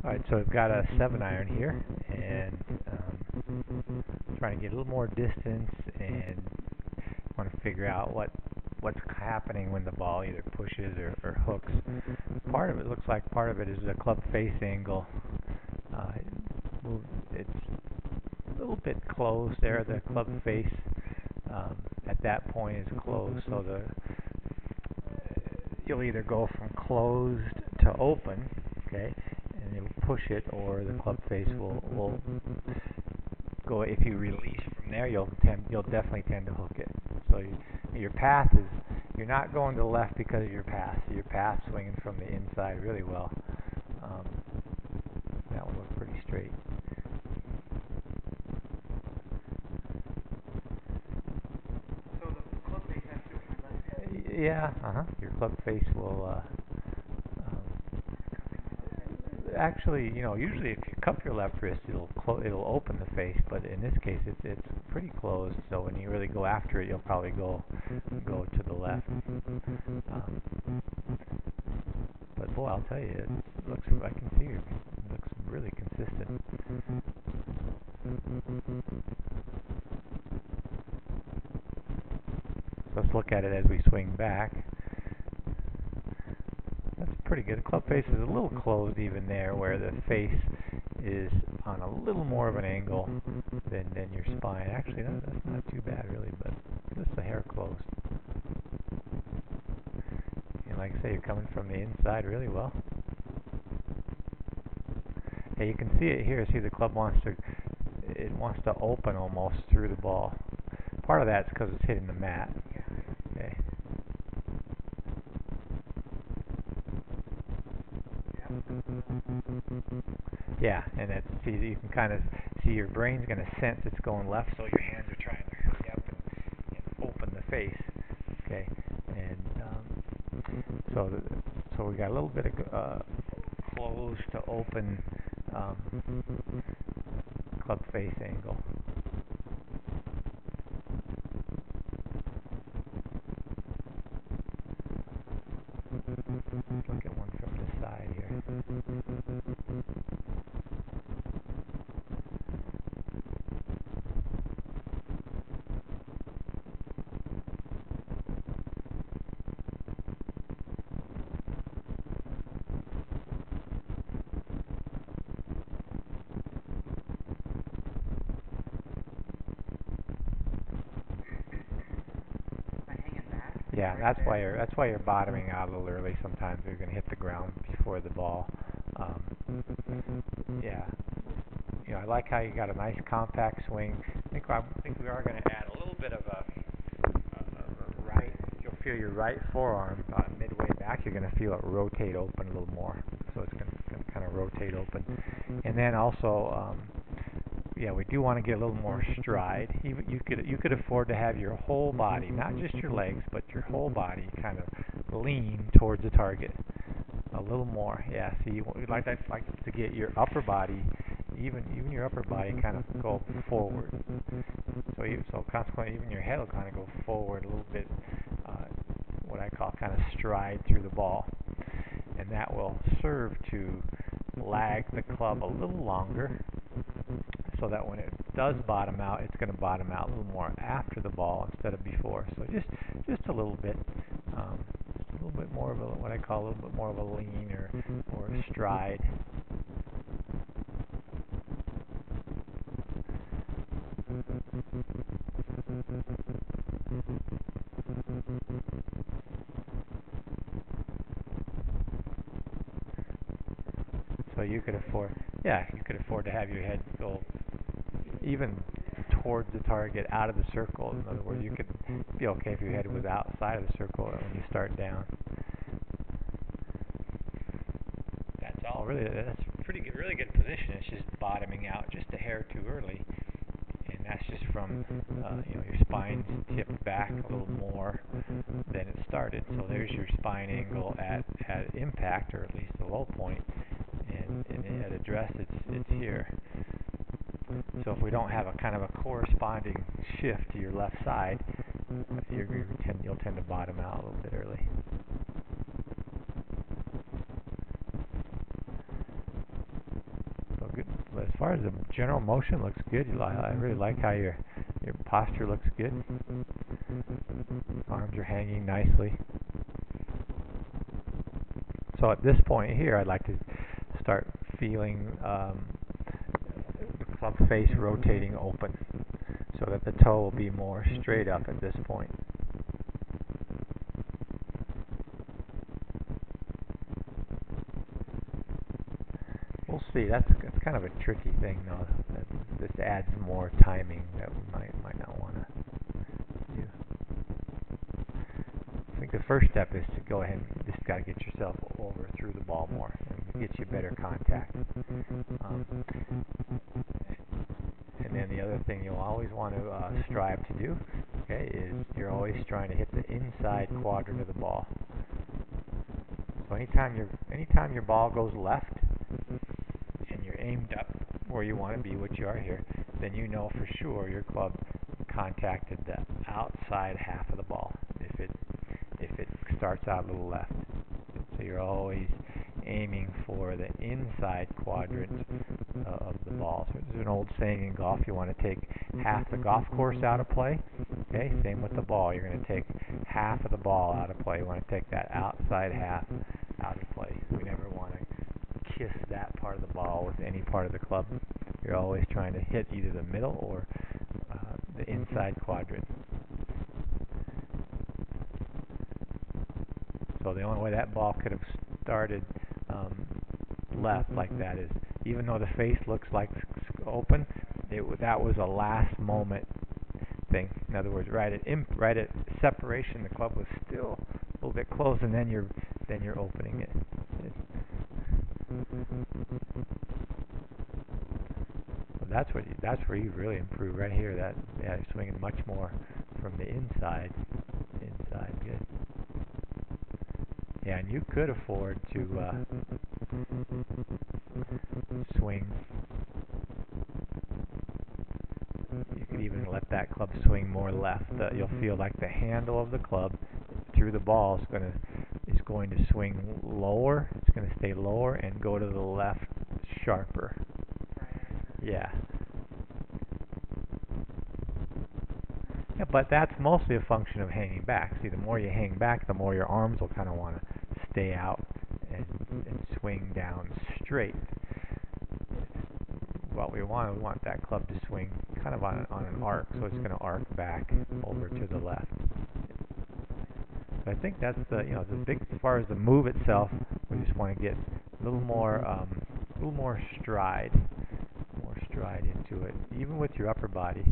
Alright, so I've got a 7-iron here, and trying to get a little more distance, and want to figure out what's happening when the ball either pushes or hooks. Part of it looks like part of it is the club face angle. Uh, it's a little bit closed there. The club face at that point is closed, so you'll either go from closed to open, okay, and you'll push it, or the club face will go. If you release from there, you'll definitely tend to hook it. So your path is, you're not going to the left because of your path. Your path swinging from the inside really well. Um, that one looked pretty straight. So the club face has to do with my left head? Yeah, your club face will actually, usually if you cup your left wrist, it'll open the face, but in this case, it's pretty closed. So when you really go after it, you'll probably go to the left. But boy, I'll tell you, it looks. I can see it looks really consistent. So let's look at it as we swing back. That's pretty good. The club face is a little closed even there, where the face is on a little more of an angle than your spine. Actually, that's not too bad really, but just a hair closed. And like I say, you're coming from the inside really well. Yeah, you can see it here. See, the club wants to open almost through the ball. Part of that's because it's hitting the mat. Okay. Yeah, and you can kind of see your brain's going to sense it's going left, so your hands are trying to hurry up and open the face. Okay, and so we got a little bit of close to open club face angle. Look at one from the side here. Yeah, that's why you're bottoming out a little early. Sometimes you're going to hit the ground before the ball. Yeah, I like how you got a nice compact swing. I think we are going to add a little bit of a right. You'll feel your right forearm midway back. You're going to feel it rotate open a little more. So it's going to kind of rotate open, and then also. Yeah, we do want to get a little more stride. You could afford to have your whole body, not just your legs, but your whole body kind of lean towards the target a little more. Yeah, see, we'd like to get your upper body, even your upper body, kind of go forward. So consequently, even your head will kind of go forward a little bit. What I call kind of stride through the ball, and that will serve to lag the club a little longer, so that when it does bottom out, it's going to bottom out a little more after the ball instead of before. So just a little bit, more of what I call a little bit more of a lean or stride. So you could afford to have your head go even towards the target, out of the circle. In other words, you could be okay if your head was outside of the circle when you start down. That's all. Really, that's pretty good, really good position. It's just bottoming out just a hair too early, and that's just from your spine's tipped back a little more than it started. So there's your spine angle at impact, or at least the low point, and at address it's here. So if we don't have a kind of a corresponding shift to your left side, you'll tend to bottom out a little bit early. far as the general motion looks good. I really like how your posture looks good. Arms are hanging nicely. So at this point here, I'd like to start feeling the club face rotating open, so that the toe will be more straight up at this point. We'll see. That's kind of a tricky thing, though. This adds more timing that we might not want to do. I think the first step is to go ahead and just got to get yourself over through the ball more and get you better contact. And then the other thing you'll always want to strive to do, okay, is you're always trying to hit the inside quadrant of the ball. So anytime your ball goes left and you're aimed up where you want to be, which you are here, then you know for sure your club contacted the outside half of the ball if it starts out a little left. So you're always aiming for the inside quadrant of the ball. So there's an old saying in golf, you want to take half the golf course out of play. Okay, same with the ball. You're going to take half of the ball out of play. You want to take that outside half out of play. We never want to kiss that part of the ball with any part of the club. You're always trying to hit either the middle or the inside quadrant. So the only way that ball could have started left like that is, even though the face looks like open, that was a last moment thing. In other words, right at separation, the club was still a little bit closed, and then you're opening it. So that's where you really improve right here. You're swinging much more from the inside. Good. Yeah, and you could afford to swing. You could even let that club swing more left. You'll feel like the handle of the club through the ball is going to swing lower. It's going to stay lower and go to the left sharper. Yeah. Yeah, but that's mostly a function of hanging back. See, the more you hang back, the more your arms will kind of want to stay out and swing down straight. What we want that club to swing kind of on an arc, so it's going to arc back over to the left. So I think that's the big, as far as the move itself, we just want to get a little more stride into it, even with your upper body.